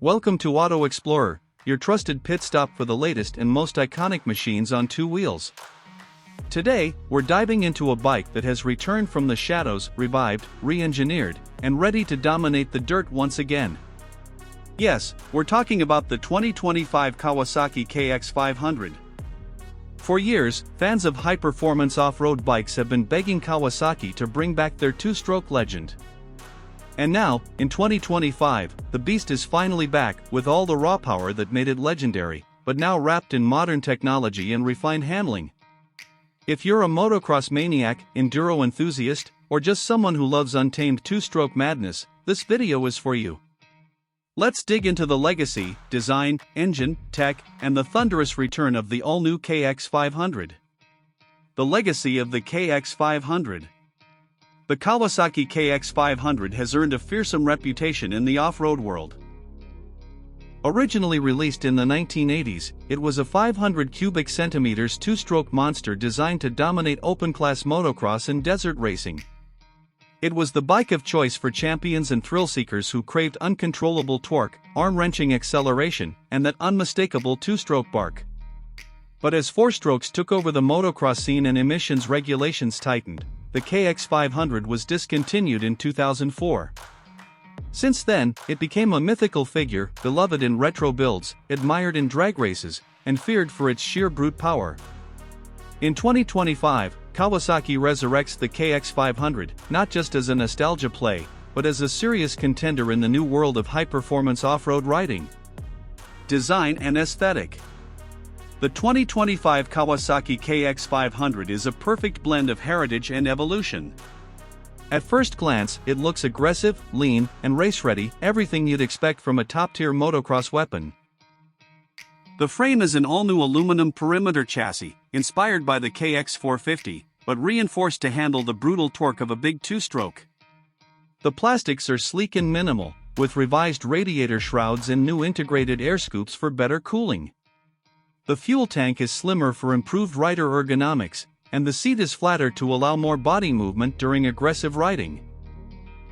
Welcome to Auto Explorer, your trusted pit stop for the latest and most iconic machines on two wheels. Today, we're diving into a bike that has returned from the shadows, revived, re-engineered, and ready to dominate the dirt once again. Yes, we're talking about the 2025 Kawasaki KX500. For years, fans of high-performance off-road bikes have been begging Kawasaki to bring back their two-stroke legend. And now, in 2025, the beast is finally back, with all the raw power that made it legendary, but now wrapped in modern technology and refined handling. If you're a motocross maniac, enduro enthusiast, or just someone who loves untamed two-stroke madness, this video is for you. Let's dig into the legacy, design, engine, tech, and the thunderous return of the all-new KX500. The legacy of the KX500. The Kawasaki KX500 has earned a fearsome reputation in the off-road world. Originally released in the 1980s, it was a 500 cubic centimeters two-stroke monster designed to dominate open-class motocross and desert racing. It was the bike of choice for champions and thrill-seekers who craved uncontrollable torque, arm-wrenching acceleration, and that unmistakable two-stroke bark. But as four-strokes took over the motocross scene and emissions regulations tightened, the KX500 was discontinued in 2004. Since then, it became a mythical figure, beloved in retro builds, admired in drag races, and feared for its sheer brute power. In 2025, Kawasaki resurrects the KX500, not just as a nostalgia play, but as a serious contender in the new world of high-performance off-road riding. Design and aesthetic. The 2025 Kawasaki KX500 is a perfect blend of heritage and evolution. At first glance, it looks aggressive, lean, and race-ready, everything you'd expect from a top-tier motocross weapon. The frame is an all-new aluminum perimeter chassis, inspired by the KX450, but reinforced to handle the brutal torque of a big two-stroke. The plastics are sleek and minimal, with revised radiator shrouds and new integrated air scoops for better cooling. The fuel tank is slimmer for improved rider ergonomics, and the seat is flatter to allow more body movement during aggressive riding.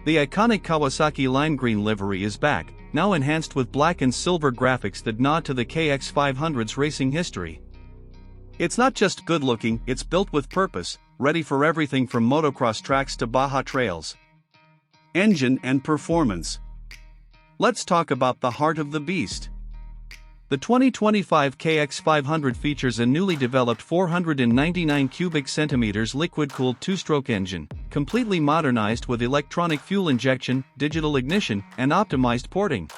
The iconic Kawasaki lime green livery is back, now enhanced with black and silver graphics that nod to the KX500's racing history. It's not just good-looking, it's built with purpose, ready for everything from motocross tracks to Baja trails. Engine and performance. Let's talk about the heart of the beast. The 2025 KX500 features a newly developed 499 cubic centimeters liquid-cooled two-stroke engine, completely modernized with electronic fuel injection, digital ignition, and optimized porting.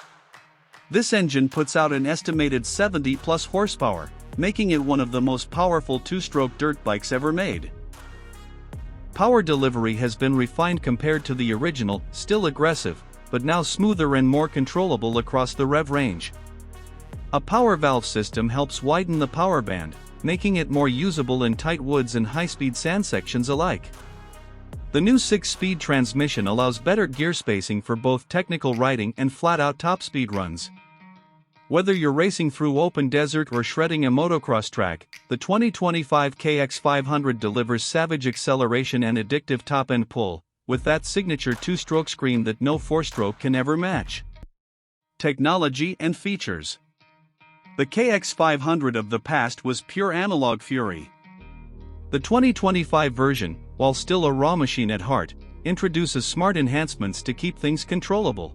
This engine puts out an estimated 70-plus horsepower, making it one of the most powerful two-stroke dirt bikes ever made. Power delivery has been refined compared to the original, still aggressive, but now smoother and more controllable across the rev range. A power valve system helps widen the power band, making it more usable in tight woods and high-speed sand sections alike. The new 6-speed transmission allows better gear spacing for both technical riding and flat-out top-speed runs. Whether you're racing through open desert or shredding a motocross track, the 2025 KX500 delivers savage acceleration and addictive top-end pull, with that signature two-stroke scream that no four-stroke can ever match. Technology and features. The KX500 of the past was pure analog fury. The 2025 version, while still a raw machine at heart, introduces smart enhancements to keep things controllable.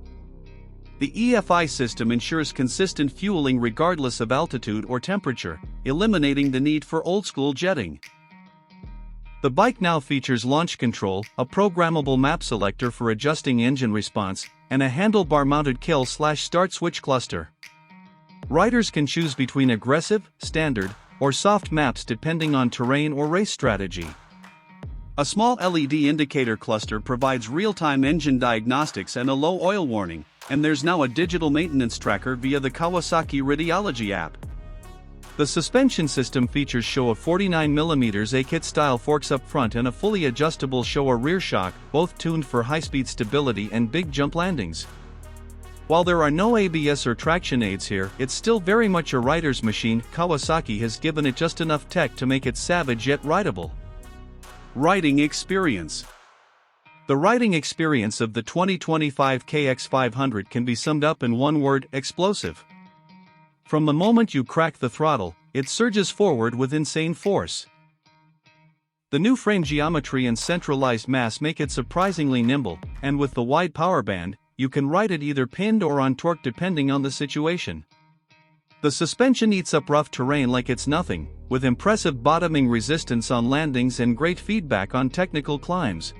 The EFI system ensures consistent fueling regardless of altitude or temperature, eliminating the need for old-school jetting. The bike now features launch control, a programmable map selector for adjusting engine response, and a handlebar-mounted kill/start switch cluster. Riders can choose between aggressive, standard, or soft maps depending on terrain or race strategy. A small LED indicator cluster provides real-time engine diagnostics and a low oil warning, and there's now a digital maintenance tracker via the Kawasaki Radiology app. The suspension system features Showa 49mm A-kit-style forks up front and a fully adjustable Showa rear shock, both tuned for high-speed stability and big jump landings. While there are no ABS or traction aids here, it's still very much a rider's machine. Kawasaki has given it just enough tech to make it savage yet rideable. Riding experience. The riding experience of the 2025 KX500 can be summed up in one word: explosive. From the moment you crack the throttle, it surges forward with insane force. The new frame geometry and centralized mass make it surprisingly nimble, and with the wide power band, you can ride it either pinned or on torque depending on the situation. The suspension eats up rough terrain like it's nothing, with impressive bottoming resistance on landings and great feedback on technical climbs.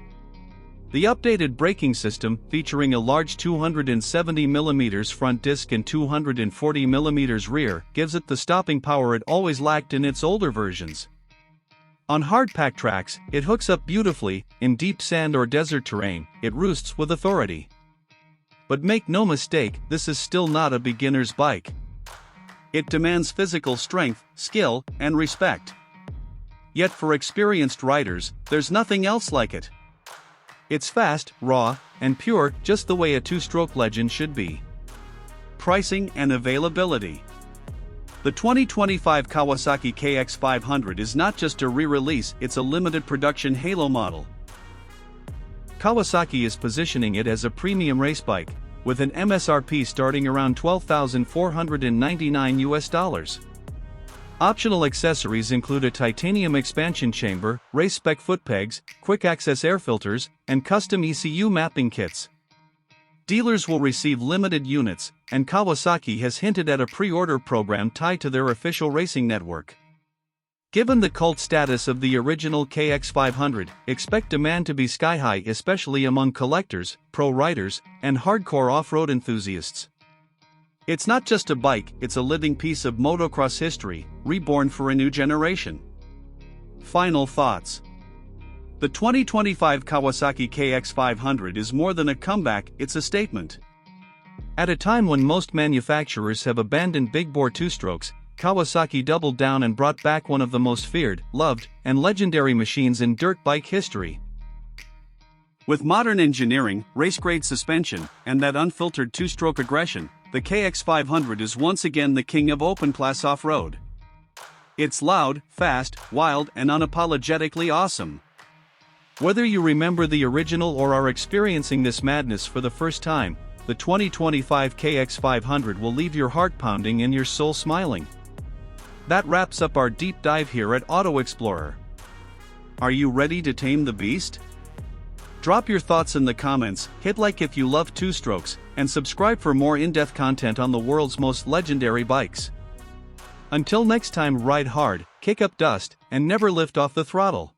The updated braking system, featuring a large 270mm front disc and 240mm rear, gives it the stopping power it always lacked in its older versions. On hard-packed tracks, it hooks up beautifully. In deep sand or desert terrain, it roosts with authority. But make no mistake, this is still not a beginner's bike. It demands physical strength, skill, and respect. Yet for experienced riders, there's nothing else like it. It's fast, raw, and pure, just the way a two-stroke legend should be. Pricing and availability. The 2025 Kawasaki KX500 is not just a re-release, it's a limited production halo model. Kawasaki is positioning it as a premium race bike, with an MSRP starting around $12,499 US. Optional accessories include a titanium expansion chamber, race-spec foot pegs, quick-access air filters, and custom ECU mapping kits. Dealers will receive limited units, and Kawasaki has hinted at a pre-order program tied to their official racing network. Given the cult status of the original KX500, expect demand to be sky-high, especially among collectors, pro riders, and hardcore off-road enthusiasts. It's not just a bike, it's a living piece of motocross history, reborn for a new generation. Final thoughts. The 2025 Kawasaki KX500 is more than a comeback, it's a statement. At a time when most manufacturers have abandoned big-bore two-strokes, Kawasaki doubled down and brought back one of the most feared, loved, and legendary machines in dirt bike history. With modern engineering, race-grade suspension, and that unfiltered two-stroke aggression, the KX500 is once again the king of open-class off-road. It's loud, fast, wild, and unapologetically awesome. Whether you remember the original or are experiencing this madness for the first time, the 2025 KX500 will leave your heart pounding and your soul smiling. That wraps up our deep dive here at Auto Explorer. Are you ready to tame the beast? Drop your thoughts in the comments, hit like if you love two-strokes, and subscribe for more in-depth content on the world's most legendary bikes. Until next time, ride hard, kick up dust, and never lift off the throttle.